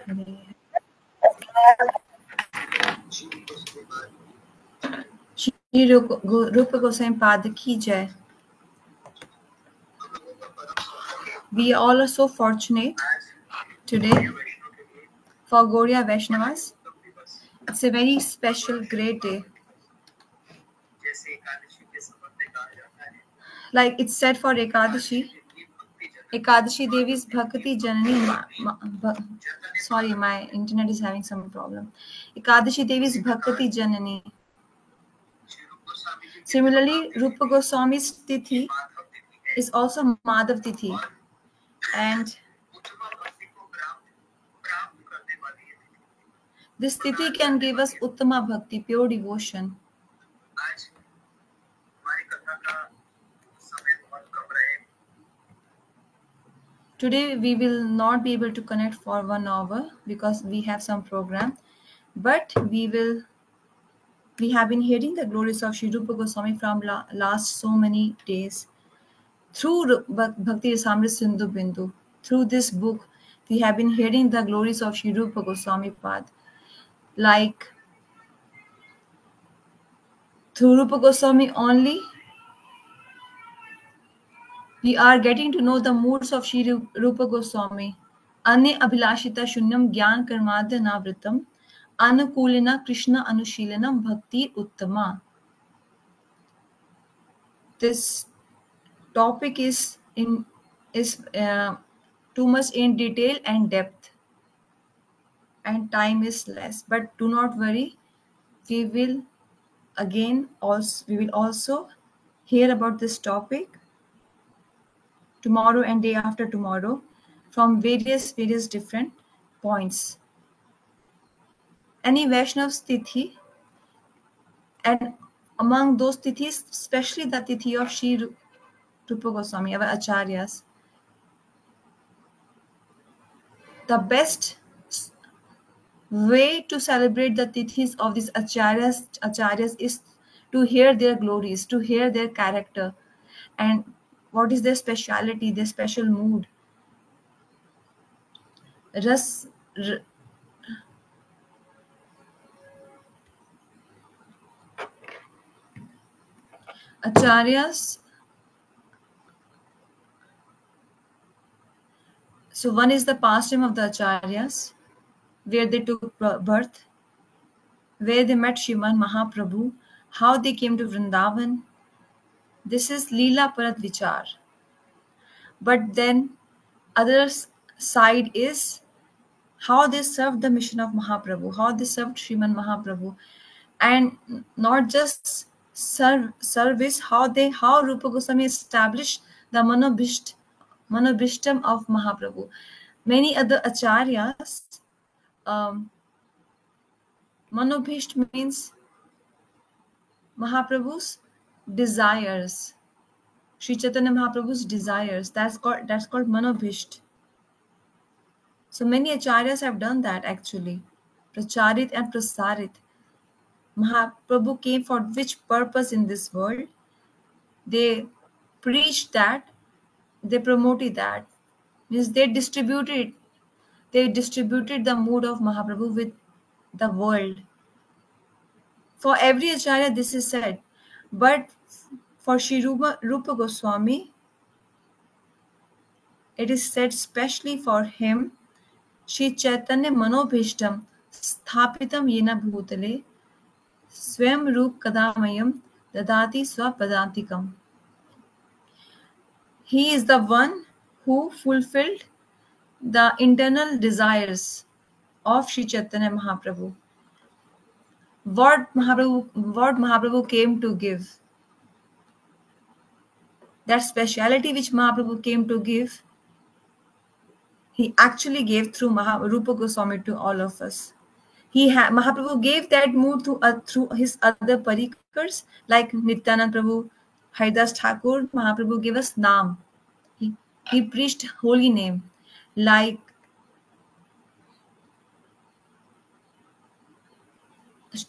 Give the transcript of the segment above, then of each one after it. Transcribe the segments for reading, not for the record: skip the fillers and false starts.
श्री रूप गोस्वामी पाद की जय. We all are so fortunate today for Gaudiya Vaishnavas. It's a very special, great day. Like it's said for Ekadashi, Ekadashi Devi's Bhakti Janani. Sorry, my internet is having some problem. Ekadashi Devi's Bhakti Janani. Similarly, Rupa Goswami's Tithi is also Madhav Tithi. And this Tithi can give us Uttama Bhakti, pure devotion. Today we will not be able to connect for 1 hour because we have some program, but we have been hearing the glories of Sri Rupa Goswami from last so many days through Bhakti Rasamrita Sindhu Bindu. Through this book, we have been hearing the glories of Sri Rupa Goswami Pad. Like through Rupa Goswami only, we are getting to know the moods of Sri Rupa Goswami. Anya Abhilashita Shunyam Gyan Karmadya Navritam Anukulina Krishna Anushilanam Bhakti Uttama. This topic is too much in detail and depth, and time is less. But do not worry, we will also hear about this topic tomorrow and day after tomorrow from various different points. Any Vaishnav's Tithi, and among those Tithis, especially the Tithi of Sri Rupa Goswami, our Acharyas, the best way to celebrate the Tithis of these Acharyas is to hear their glories, to hear their character, and what is their speciality, their special mood. Acharyas. So one is the pastime of the Acharyas, where they took birth, where they met Shriman Mahaprabhu, how they came to Vrindavan. This is Leela Parat Vichar. But then other side is how they served the mission of Mahaprabhu, how they served Shriman Mahaprabhu, and not just service, how Rupa Goswami established the Manobhishtam of Mahaprabhu. Many other acharyas, Manobhisht means Mahaprabhu's desires. Sri Chaitanya Mahaprabhu's desires. That's called Manobhisht. So many acharyas have done that actually. Pracharit and Prasarit. Mahaprabhu came for which purpose in this world? They preached that, they promoted that. Means they distributed the mood of Mahaprabhu with the world. For every acharya this is said. But for Sri Rupa Goswami, it is said specially for him, Shri Chaitanya Manobhishtam Sthapitam Yena Bhutale Swam Rup Kadamayam Dadati Swapadantikam. He is the one who fulfilled the internal desires of Sri Chaitanya Mahaprabhu. What Mahaprabhu came to give. That speciality which Mahaprabhu came to give, he actually gave through Rupa Goswami to all of us. Mahaprabhu gave that mood through his other parikars like Nityanand Prabhu, Haridas Thakur. Mahaprabhu gave us Naam. He preached holy name. Like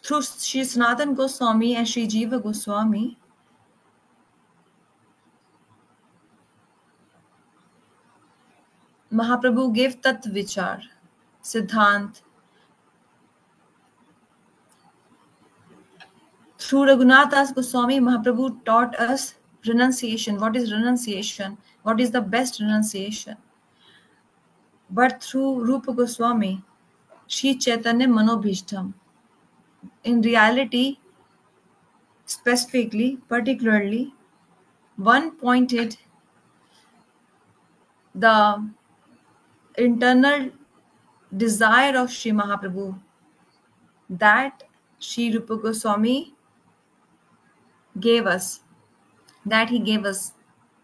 through Sri Sanatan Goswami and Sri Jiva Goswami, Mahaprabhu gave Tat Vichar, Siddhant. Through Raghunath Das Goswami, Mahaprabhu taught us renunciation. What is renunciation? What is the best renunciation? But through Rupa Goswami, Sri Chaitanya Manobhishtam, in reality, specifically, particularly, one pointed the internal desire of Sri Mahaprabhu that Sri Rupa Goswami gave us, that he gave us.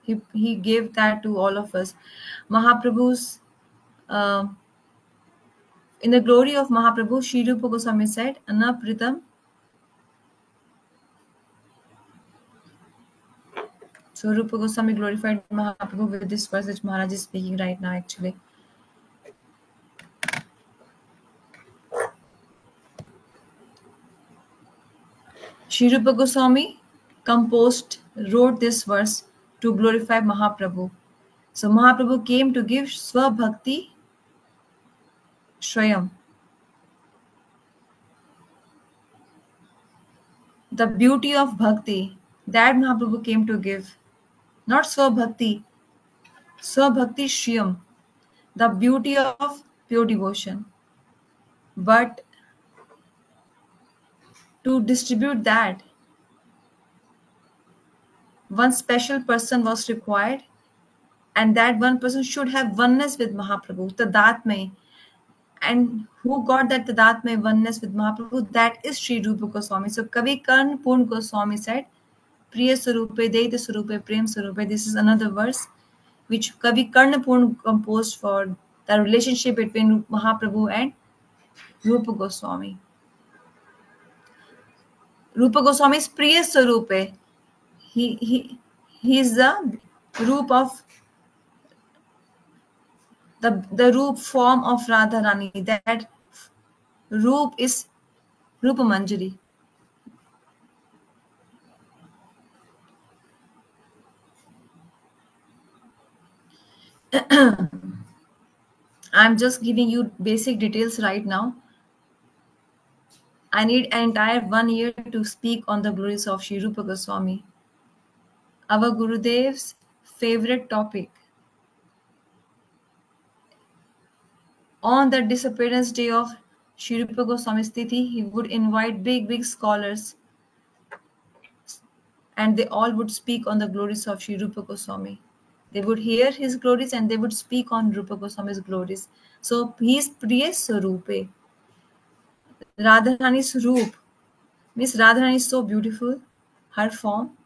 He gave that to all of us. Mahaprabhu's, uh, in the glory of Mahaprabhu, Sri Rupa Goswami said, Anapritam. So Rupa Goswami glorified Mahaprabhu with this verse which Maharaj is speaking right now actually. Sri Rupa Goswami wrote this verse to glorify Mahaprabhu. So Mahaprabhu came to give Swabhakti Shrayam. The beauty of bhakti that Mahaprabhu came to give. Not Swabhakti, Swabhakti Shriyam, the beauty of pure devotion. But to distribute that, one special person was required, and that one person should have oneness with Mahaprabhu, Tadatmay. And who got that Tadatmay oneness with Mahaprabhu? That is Sri Rupa Goswami. So Kavi Karn Purn Goswami said, Priya Sarupe, Deita Sarupe, Prem Sarupe. This is another verse which Kavi Karnapurn composed for the relationship between Mahaprabhu and Rupa Goswami. Rupa Goswami is Priya Sarupe. He is the roop of the roop form of Radharani. That roop is Rupa Manjari. I'm just giving you basic details right now. I need an entire 1 year to speak on the glories of Sri Rupa Goswami. Our Gurudev's favorite topic. On the disappearance day of Sri Rupa Goswami's Tithi, he would invite big scholars, and they all would speak on the glories of Sri Rupa Goswami. They would hear his glories and they would speak on Rupa Goswami's glories. So he is Priya Sarupe. Radharani's Roop. Miss Radharani is so beautiful. Her form.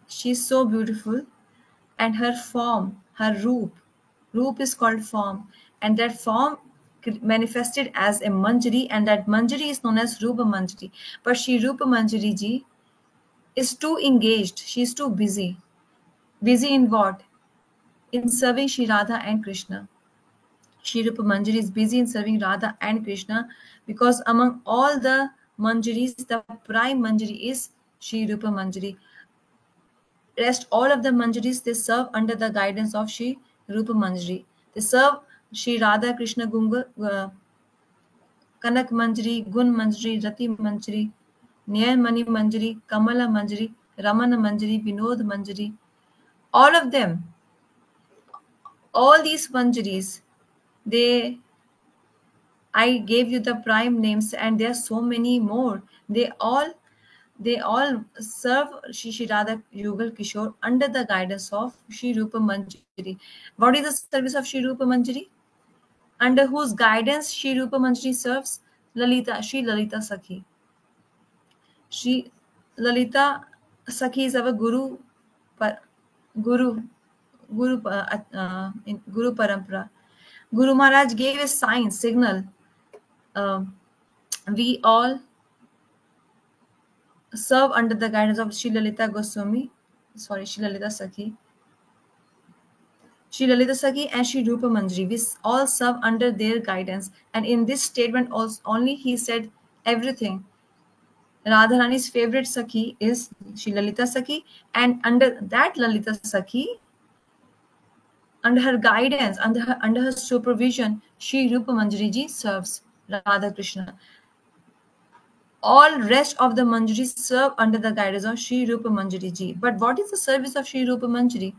She is so beautiful. And her form, her Roop. Roop is called form. And that form manifested as a Manjari, and that Manjari is known as Rupa Manjari. But Shri Rupa Manjari ji is too engaged. She is too busy. Busy in what? In serving Shri Radha and Krishna. Shri Rupa Manjari is busy in serving Radha and Krishna because among all the Manjaris, the prime Manjari is Shri Rupa Manjari. Rest all of the Manjaris, they serve under the guidance of Shri Rupa Manjari. They serve Shri Radha Krishna Gunga, Kanak Manjari, Gun Manjari, Rati Manjari, Nayan Mani Manjari, Kamala Manjari, Ramana Manjari, Vinod Manjari. All of them, all these Manjaris, they I gave you the prime names, and there are so many more. They all serve Shri Radha Yugal Kishore under the guidance of Shri Rupa Manjari. What is the service of Shri Rupa Manjari? Under whose guidance Shri Rupa Manjari serves? Shri Lalita Sakhi. Shri Lalita Sakhi is our Guru, Guru, in Guru Parampara. Guru Maharaj gave a sign, signal. We all serve under the guidance of Shri Lalita Goswami, Shri Lalita Sakhi. Shri Lalita Sakhi and Shri Rupa Manjari, we all serve under their guidance. And in this statement also, only he said everything. Radharani's favorite Sakhi is Shri Lalita Sakhi, and under that Lalita Sakhi, Under her guidance, under her supervision, Sri Rupa Manjari ji serves Radha Krishna. All rest of the Manjaris serve under the guidance of Sri Rupa Manjari ji. But what is the service of Sri Rupa Manjari?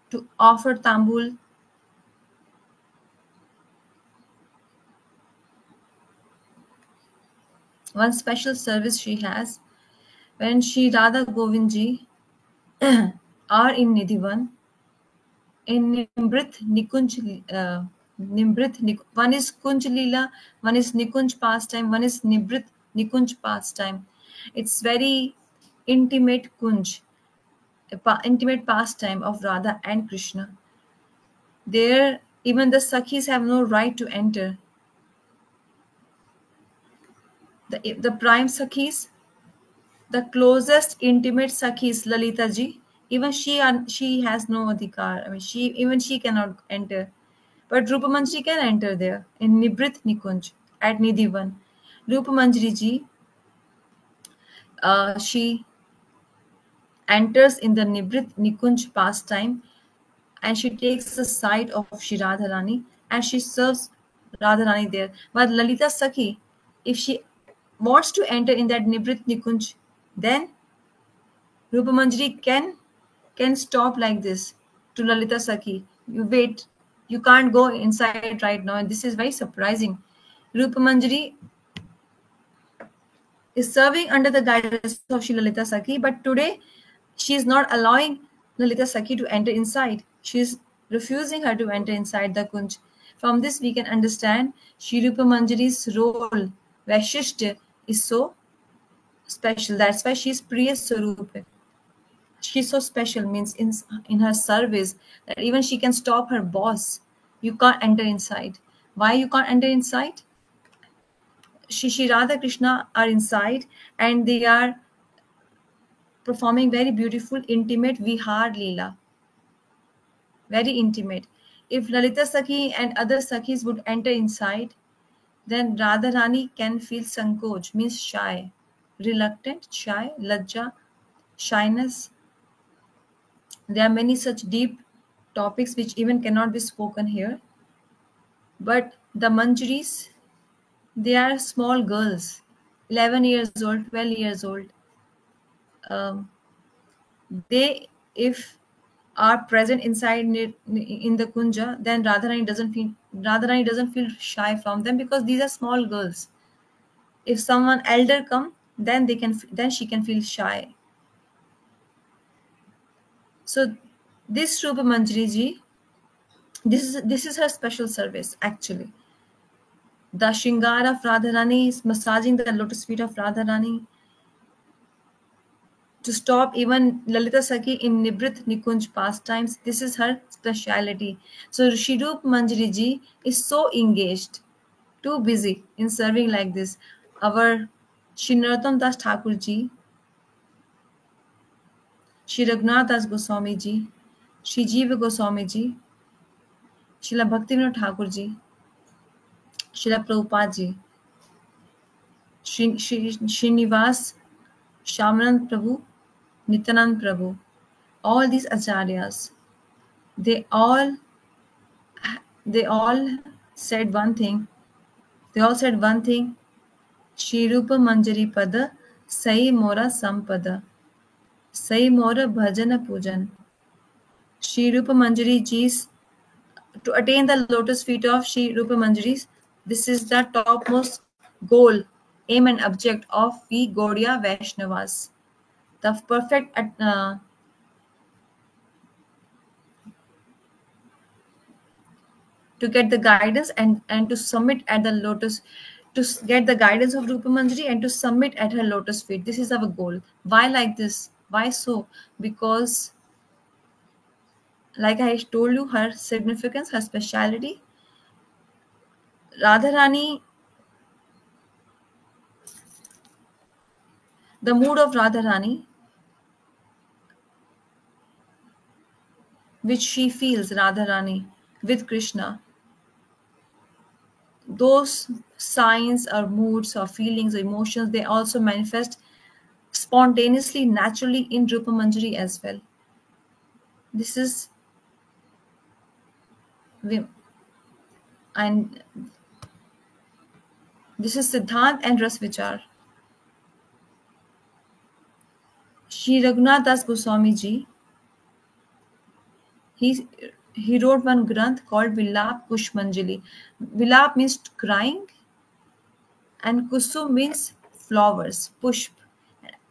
To offer tambul, one special service she has when Sri Radha Govind ji are in Nidhivan, in Nimrit Nikunj, one is Kunj Leela, one is Nikunj pastime, one is Nibrit Nikunj pastime. It's very intimate Kunj, intimate pastime of Radha and Krishna. There, even the Sakhis have no right to enter. The prime Sakhis, the closest intimate Sakhis, Lalita ji, even she has no adhikar. I mean, she cannot enter. But Rupa Manjari can enter there in Nibrit Nikunj at Nidhivan. Rupa Manjari ji, she enters in the Nibrit Nikunj pastime and she takes the side of Shri Radharani and she serves Radharani there. But Lalita Sakhi, if she wants to enter in that Nibrit Nikunj, then Rupa Manjari can stop like this to Lalita Sakhi. You wait, you can't go inside right now. And this is very surprising. Rupa Manjari is serving under the guidance of Shri Lalita Sakhi, but today she is not allowing Lalita Sakhi to enter inside. She is refusing her to enter inside the Kunj. From this, we can understand Shri Rupa Manjari's role, Vaishishtya, is so special. That's why she is Priya Swarup. She's so special, means in her service that even she can stop her boss. You can't enter inside. Why you can't enter inside? Shri Radha Krishna are inside and they are performing very beautiful, intimate Vihar Leela. Very intimate. If Lalita Sakhi and other Sakhis would enter inside, then Radharani can feel sankoch, means shy, reluctant, shy, lajja, shyness. There are many such deep topics which even cannot be spoken here. But the Manjaris, they are small girls, 11 years old, 12 years old. They, if are present inside in the kunja, then Radharani doesn't feel shy from them because these are small girls. If someone elder come, then she can feel shy. So this Rupa Manjari ji, this is her special service actually. The Shringar of Radharani is massaging the lotus feet of Radharani to stop even Lalita Sakhi in Nibrit Nikunj pastimes. This is her speciality. So Shirup Manjari ji is so engaged, too busy in serving like this. Our Shri Narottam Das Thakur ji, Shri Raghunath Das Goswami ji, Shri Jiva Goswami ji, Srila Bhaktivinoda Thakur ji, Srila Prabhupada ji, Srinivas Shamanand Prabhu, Nityanand Prabhu, all these acharyas, they all they all said one thing. They all said one thing. Shri Rupa Manjari Pada, Sai Mora Sampada, Sai Mora Bhajana Pujan. Shri Rupa Manjari Ji's, to attain the lotus feet of Shri Rupa Manjari, this is the topmost goal, aim and object of we Gaudiya Vaishnavas. The perfect to get the guidance and to submit at the lotus, to get the guidance of Rupa Manjari and to submit at her lotus feet. This is our goal. Why like this? Why so? Because, like I told you, her significance, her speciality, Radharani, the mood of Radharani, which she feels, Radharani, with Krishna, those signs or moods or feelings or emotions, they also manifest spontaneously, naturally in Rupa Manjari as well. This is We- And this is Siddhant and Ras Vichar. Shri Raghunath Das Goswami ji, he he wrote one granth called Vilap Pushpanjali. Vilap means crying, and Kusum means flowers. Pushp.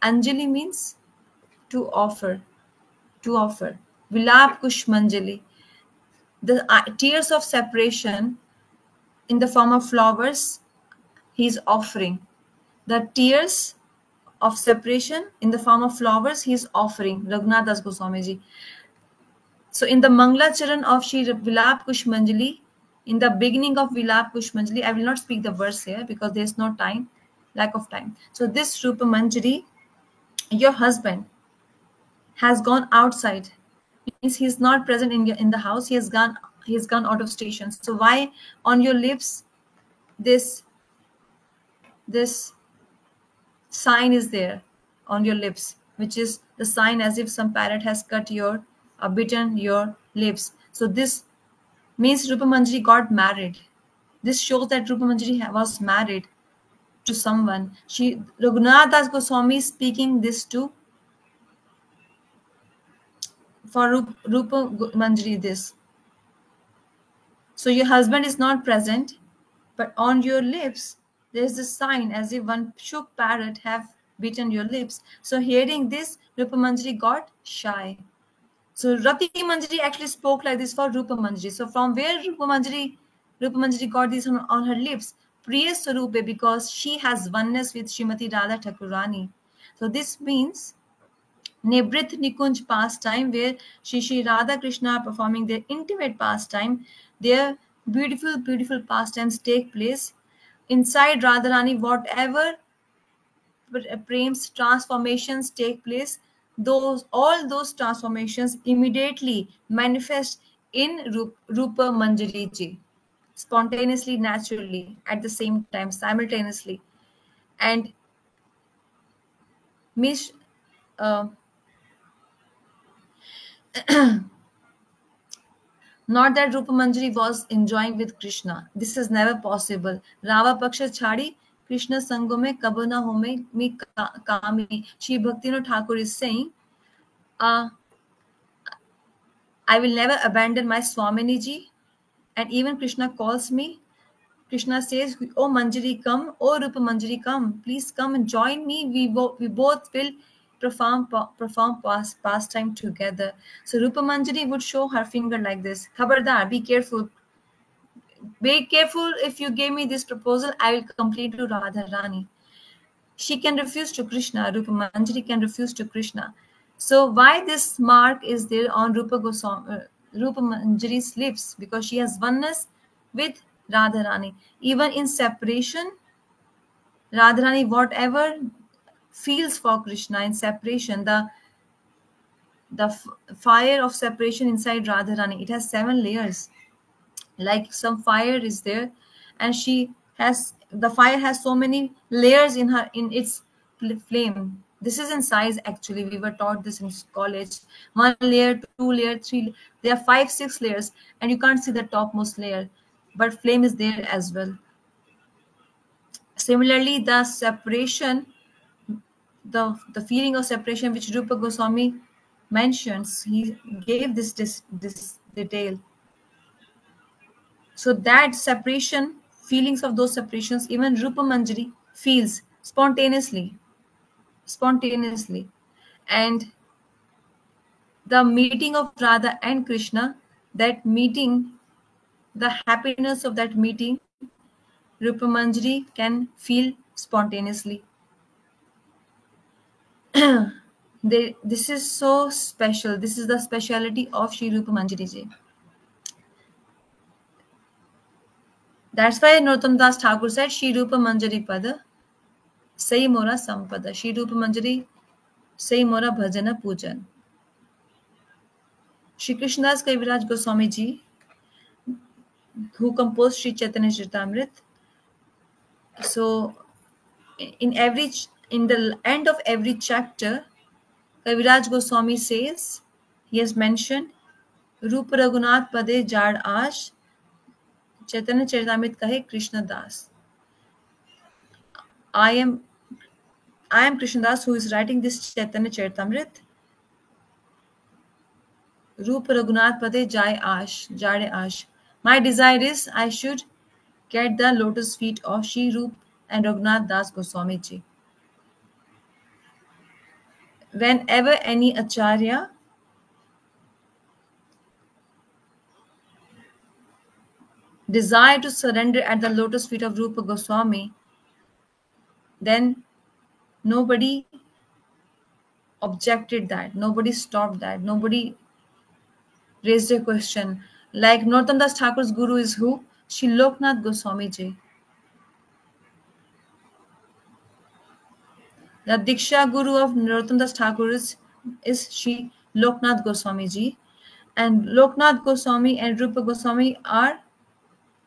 Anjali means to offer. To offer. Vilap Pushpanjali. The tears of separation in the form of flowers he is offering. The tears of separation in the form of flowers he is offering. Raghunath Das Goswami ji. So in the Mangla Charan of Shri Vilap Kushmanjali, in the beginning of Vilap Kushmanjali, I will not speak the verse here because there is no time, lack of time. So this Rupa Manjari, your husband has gone outside. Means he is not present in the house. He has gone out of station. So why on your lips this sign is there on your lips, which is the sign as if some parrot has cut your bitten your lips. So this means Rupa Manjari got married. This shows that Rupa Manjari was married to someone. Raghunath Das Goswami is speaking this to for Rupa Manjari this. So your husband is not present, but on your lips there is a sign as if one shook parrot have bitten your lips. So hearing this, Rupa Manjari got shy. So Rati Manjari actually spoke like this for Rupa Manjari. So from where Rupa Manjari got this on her lips? Priya Swarupe, because she has oneness with Srimati Radha Thakurani. So this means Nibrit Nikunj pastime, where Shri Radha Krishna are performing their intimate pastime. Their beautiful, beautiful pastimes take place inside Radharani. Whatever Prem's transformations take place, all those transformations immediately manifest in Rupa Manjari ji, spontaneously, naturally, at the same time, simultaneously. And Miss uh, not that Rupa Manjari was enjoying with Krishna. This is never possible. Rava Paksha Chhadi, Krishna Sangome Kabana Home Mi Kami. Shri Bhaktivinoda Thakur is saying, uh, I will never abandon my Swamini ji. And even Krishna calls me. Krishna says, "Oh Manjari, come. Oh Rupa Manjari, come. Please come and join me. We both will perform pastime together." So Rupa Manjari would show her finger like this. Khabardar, be careful. Be careful. If you give me this proposal, I will complain to Radha Rani. She can refuse to Krishna. Rupa Manjari can refuse to Krishna. So why this mark is there on Rupa Manjari's lips? Because she has oneness with Radharani. Even in separation, Radharani, whatever feels for Krishna in separation, the fire of separation inside Radharani, it has 7 layers. Like some fire is there, and the fire has so many layers in its flame. This is in size. Actually, we were taught this in college. 1 layer, 2 layer, 3, there are 5 6 layers, and you can't see the topmost layer, but flame is there as well. Similarly, the separation, the feeling of separation which Rupa Goswami mentions, he gave this detail. So that separation, feelings of those separations, even Rupa Manjari feels spontaneously. And the meeting of Radha and Krishna, that meeting, the happiness of that meeting, Rupa Manjari can feel spontaneously. This is so special. This is the speciality of Shri Rupa Manjari ji. That's why Narottam Das Thakur said, Shri Rupa Manjari Pada, Sai Mora Sampada. Shri Rupa Manjari, Sai Mora Bhajana Pujan. Shri Krishnadas Kaviraj Goswami ji, who composed Shri Chaitanya Charitamrita. So, in the end of every chapter, Kaviraj Goswami says, he has mentioned, Rupa Raghunath Pade Jad Ash, चैतन्य चरितामृत कहे Krishnadas. I am Krishnadas who is writing this Chaitanya Charitamrit. Rup Raghunath Pade Jade Ash. My desire is I should get the lotus feet of Shri Rup and Raghunath Das Goswami ji. Whenever any Acharya desire to surrender at the lotus feet of Rupa Goswami, then nobody objected that, nobody stopped that, nobody raised a question. Like Narottam Das Thakur's guru is who? Shri Loknath Goswami ji. The Diksha Guru of Narottam Das Thakur is Shri Loknath Goswami ji. And Loknath Goswami and Rupa Goswami are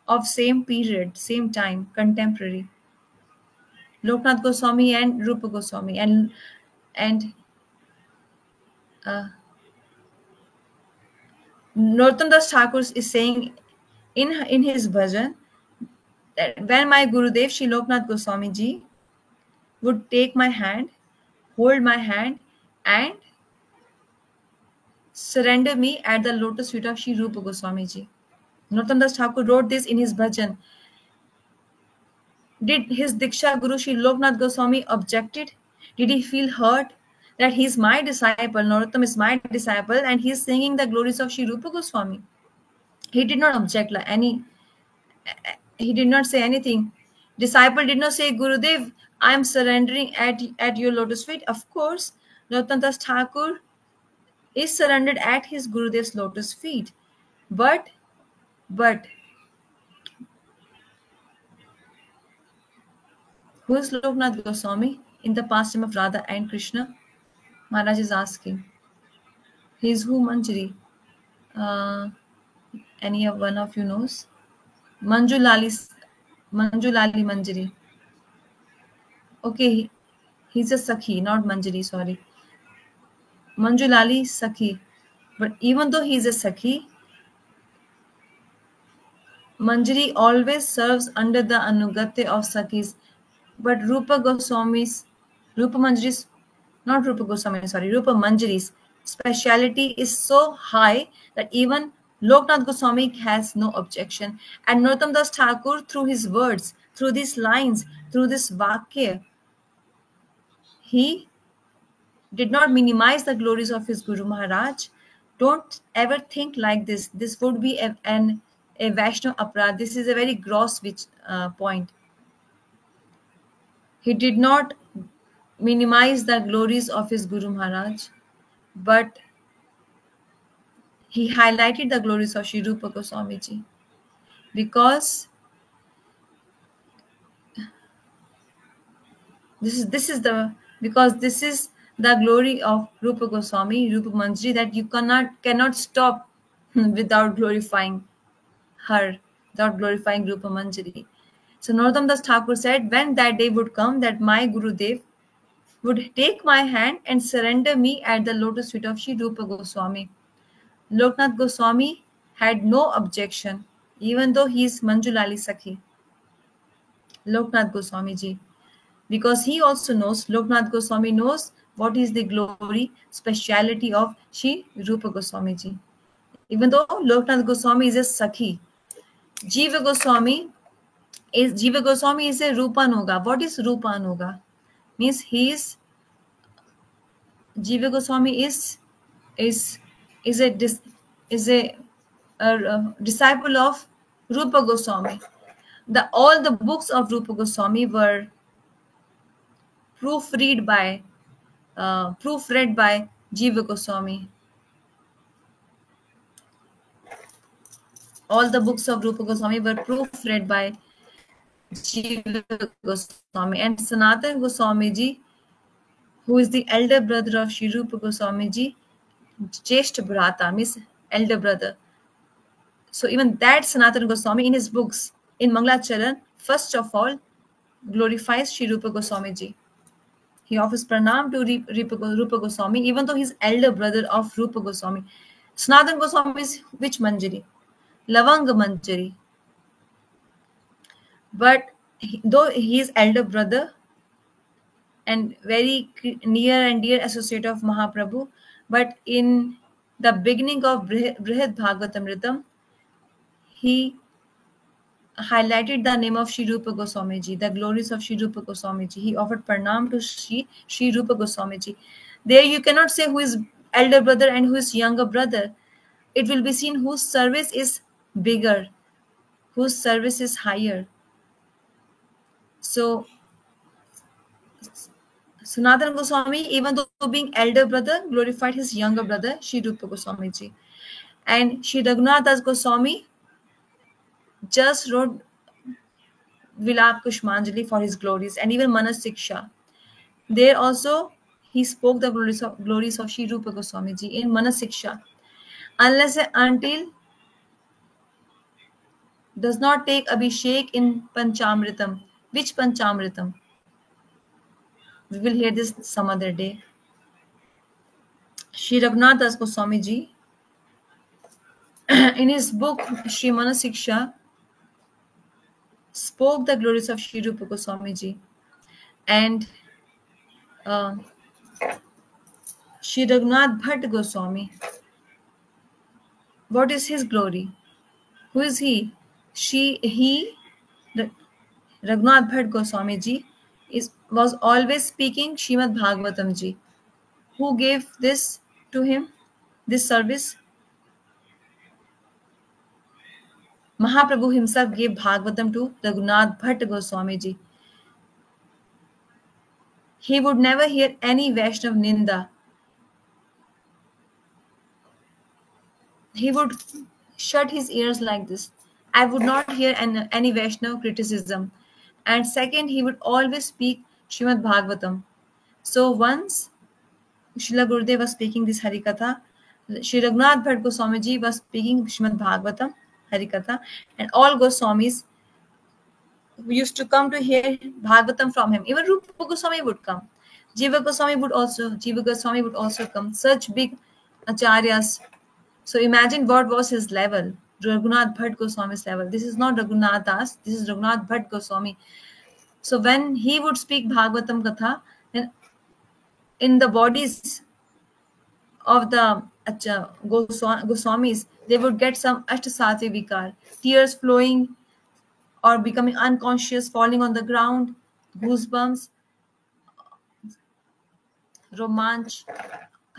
of same period, same time, contemporary. Loknath Goswami and Rupa Goswami. And Narottam Das Thakur is saying in his bhajan that when my Gurudev Shri Loknath Goswami ji would take my hand, hold my hand, and surrender me at the lotus feet of Shri Rupa Goswami ji. Narottam Das Thakur wrote this in his bhajan. Did his Diksha Guru Shri Loknath Goswami objected? Did he feel hurt that he is my disciple, Narottam is my disciple, and he is singing the glories of Shri Rupa Goswami? He did not object like any. He did not say anything. Disciple did not say, Gurudev, I am surrendering at your lotus feet. Of course, Narottam Das Thakur is surrendered at his Gurudev's lotus feet. But who is Loknath Goswami in the pastime of Radha and Krishna? Maharaj is asking. He is who, Manjari? Any of one of you knows? Manjulali Manjari. Okay, he's a Sakhi, not Manjari, sorry. Manjulali Sakhi. But even though he is a Sakhi, Manjari always serves under the Anugatya of Sakhis. But Rupa Manjari's, not Rupa Goswami, sorry, Rupa Manjari's speciality is so high that even Loknath Goswami has no objection. And Narottam Das Thakur, through his words, through these lines, through this Vakya, he did not minimize the glories of his Guru Maharaj. Don't ever think like this. This would be a Vaishnava aparad. This is a very gross point. He did not minimize the glories of his Guru Maharaj, but he highlighted the glories of Shri Rupa Goswami ji, because this is the glory of Rupa Goswami, Rupa Manjari, that you cannot stop without glorifying her, without glorifying Rupa Manjari. So Narottam Das Thakur said, when that day would come that my Gurudev would take my hand and surrender me at the lotus feet of Shri Rupa Goswami. Loknath Goswami had no objection, even though he is Manjulali Sakhi. Loknath Goswami ji. Because he also knows, Loknath Goswami knows what is the glory, speciality of Shri Rupa Goswami ji. Even though Loknath Goswami is a Sakhi, Jiva Goswami is a Rupanuga. What is Rupanuga? Means Jiva Goswami is a disciple of Rupa Goswami. All the books of Rupa Goswami were proofread by Jiva Goswami. All the books of Rupa Goswami were proofread by Jiva Goswami, and Sanatan Goswami ji, who is the elder brother of Shri Rupa Goswami ji, Jeshth Bhrata, means elder brother. So even that Sanatan Goswami in his books, in Mangalacharan, first of all, glorifies Shri Rupa Goswami ji. He offers pranam to Rupa Goswami, even though he is elder brother of Rupa Goswami. Sanatan Goswami is which Manjari? Lavanga Manjari. But though he is elder brother and very near and dear associate of Mahaprabhu, but in the beginning of Brihad Bhagavatamritam, he highlighted the name of Sri Rupa Goswami Ji, the glories of Sri Rupa Goswami Ji. He offered pranam to Sri Rupa Goswami Ji. There you cannot say who is elder brother and who is younger brother. It will be seen whose service is bigger, whose service is higher. So Sanatana Goswami, even though being elder brother, glorified his younger brother, Sri Rupa Goswami Ji. And Sri Raghunath Das Goswami just wrote Vilap Kushmanjali for his glories, and even Manas Siksha. There also he spoke the glories of Sri Rupa Goswami Ji in Manas Siksha. Unless and until does not take Abhishek in Panchamritam. Which Panchamritam? We will hear this some other day. Sri Raghunath Das Goswami Ji, in his book Sri Manasiksha, spoke the glories of Sri Rupa Goswami Ji. And uh, Sri Raghunath Bhatt Goswami, what is his glory? Who is he? Raghunath Bhatt Goswami Ji was always speaking Srimad Bhagavatam Ji. Who gave this to him, this service? Mahaprabhu himself gave Bhagavatam to Raghunath Bhatt Goswami Ji. He would never hear any Vaishnav Ninda. He would shut his ears like this. I would not hear any Vaishnav criticism. And second, he would always speak Srimad Bhagavatam. So once Srila Gurudev was speaking this Harikatha, Sri Raghunath Bhatt Goswami Ji was speaking Srimad Bhagavatam Harikatha, and all Goswamis used to come to hear Bhagavatam from him. Even Rupa Goswami would come. Jiva Goswami would also come. Such big acharyas. So imagine what was his level, Raghunath Bhatt Goswami's level. This is not Raghunath Das, this is Raghunath Bhatt Goswami. So when he would speak Bhagavatam Katha, then in the bodies of the Goswamis, they would get some Ashtasatvi Vikar, tears flowing or becoming unconscious, falling on the ground, goosebumps, romanch,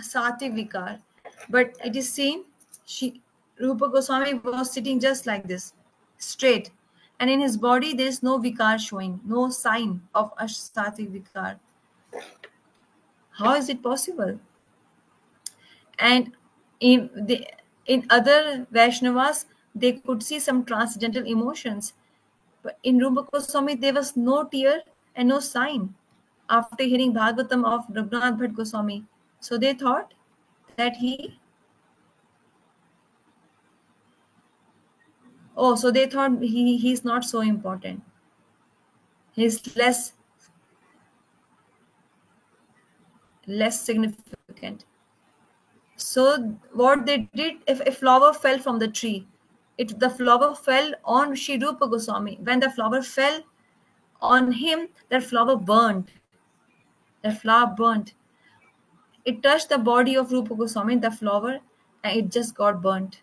Sattvic Vikar. But it is seen, Rupa Goswami was sitting just like this, straight. And in his body, there is no Vikar showing, no sign of Sattvic Vikar. How is it possible? And in other Vaishnavas, they could see some transcendental emotions. But in Rupa Goswami, there was no tear and no sign after hearing Bhagavatam of Raghunath Bhatt Goswami. So they thought that they thought he's not so important. He's less significant. So what they did, if a flower fell from the tree, the flower fell on Sri Rupa Goswami. When the flower fell on him, that flower burned. That flower burnt. It touched the body of Rupa Goswami, the flower, and it just got burnt.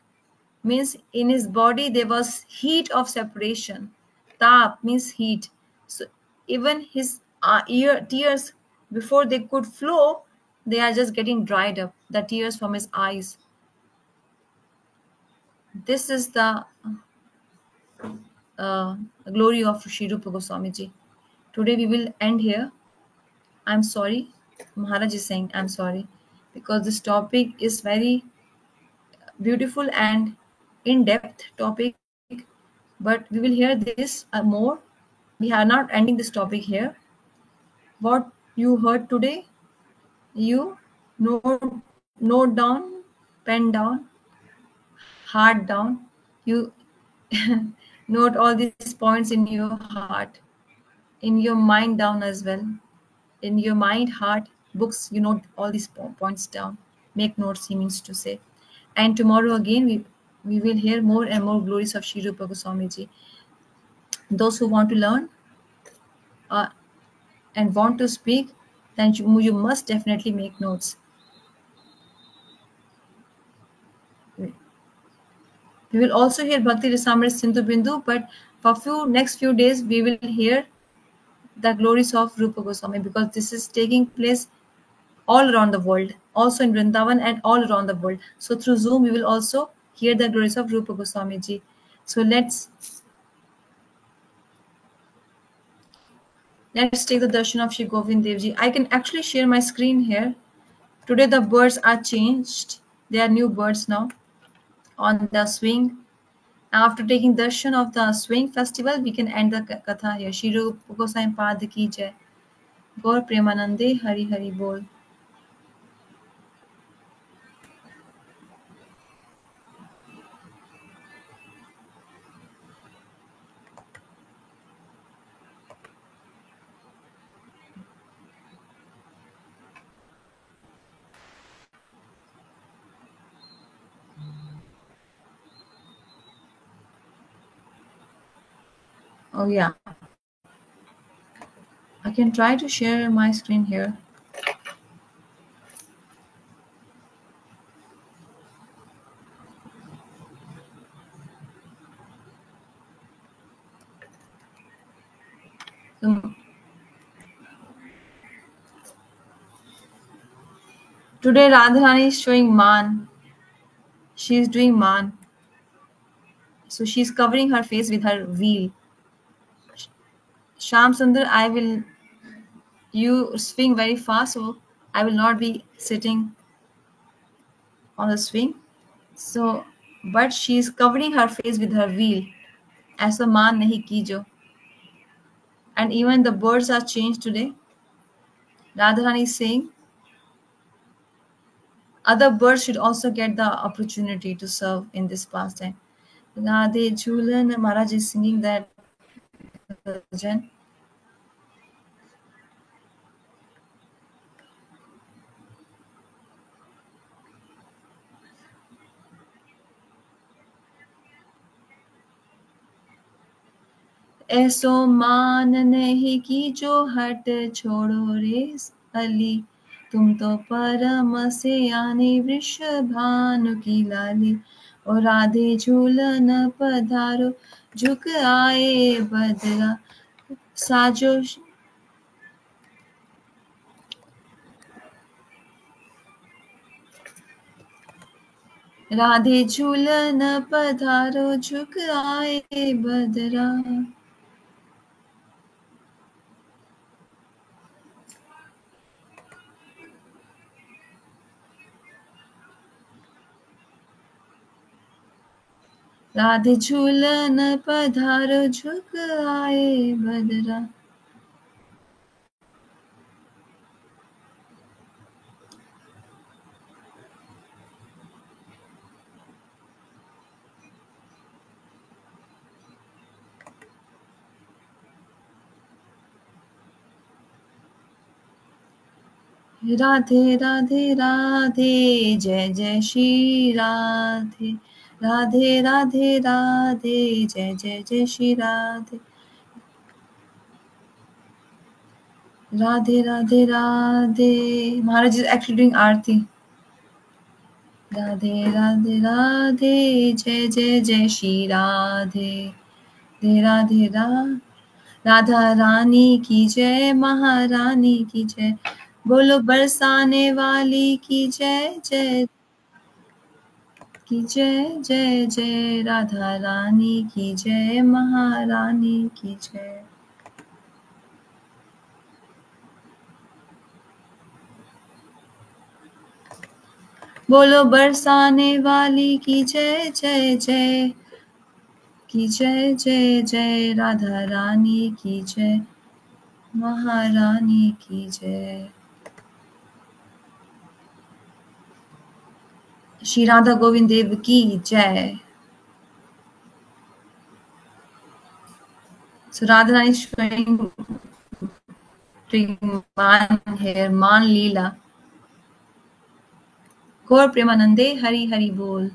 Means in his body there was heat of separation. Tap means heat. So even his tears, before they could flow, they are just getting dried up. The tears from his eyes. This is the glory of Sri Rupa Goswami Ji. Today we will end here. I'm sorry. Maharaj is saying I'm sorry because this topic is very beautiful and in-depth topic, but we will hear this more. We are not ending this topic here. What you heard today, you note down, pen down, heart down. You note all these points in your heart, in your mind down as well. In your mind, heart, books, you note all these points down. Make notes, he means to say. And tomorrow again, we will hear more and more glories of Sri Rupa Goswami Ji. Those who want to learn uh, and want to speak, then you must definitely make notes. We will also hear Bhakti Rasamrita Sindhu Bindu, but for next few days we will hear the glories of Rupa Goswami, because this is taking place all around the world, also in Vrindavan and all around the world. So through Zoom we will also hear the glories of Rupa Goswami ji. So let's take the darshan of Shri Govind Dev ji. I can actually share my screen here. Today the birds are changed. They are new birds now on the swing. After taking darshan of the swing festival, we can end the katha here. Shri Rupa Goswami Pad ki jai. Gaur Premanande Hari Hari Bol. Oh yeah, I can try to share my screen here. So, today Radharani is showing man. She is doing man. So she's covering her face with her veil. Sham Sundar, you swing very fast, so I will not be sitting on the swing. So, but she is covering her face with her veil. ऐसा मान नहीं कीजो. And even the birds are changed today. Radharani is saying other birds should also get the opportunity to serve in this pastime. Radhe Jhulan, Maharaj is singing that bhajan. ऐसो मान नहीं कि जो हट छोड़ो रे अली, तुम तो परम से आने वृषभानु की लाली, और राधे झूलन पधारो झुक आए बदला साजो. राधे झूलन पधारो झुक आए बदरा. राधे झूलन पधारो झुक आए बदरा. राधे राधे राधे जय जय श्री राधे. राधे राधे राधे जय जय जय Shri Radhe. Radhe Radhe Radhe. Maharaj is actually doing आरती. राधे राधे राधे जय जय जय श्री राधे. राधे राधे. राधा रानी की जय, महारानी की जय, बोलो बरसाने वाली की जय जय की जय जय जय. राधा रानी की जय, महारानी की जय. बोलो बरसाने वाली की जय जय जय की जय जय जय. राधा रानी की जय, महारानी की जय. श्री राधा गोविंद देव की जय. So Radharani is showing man here, Man Leela. Gaur Premanande Hari Hari Bol.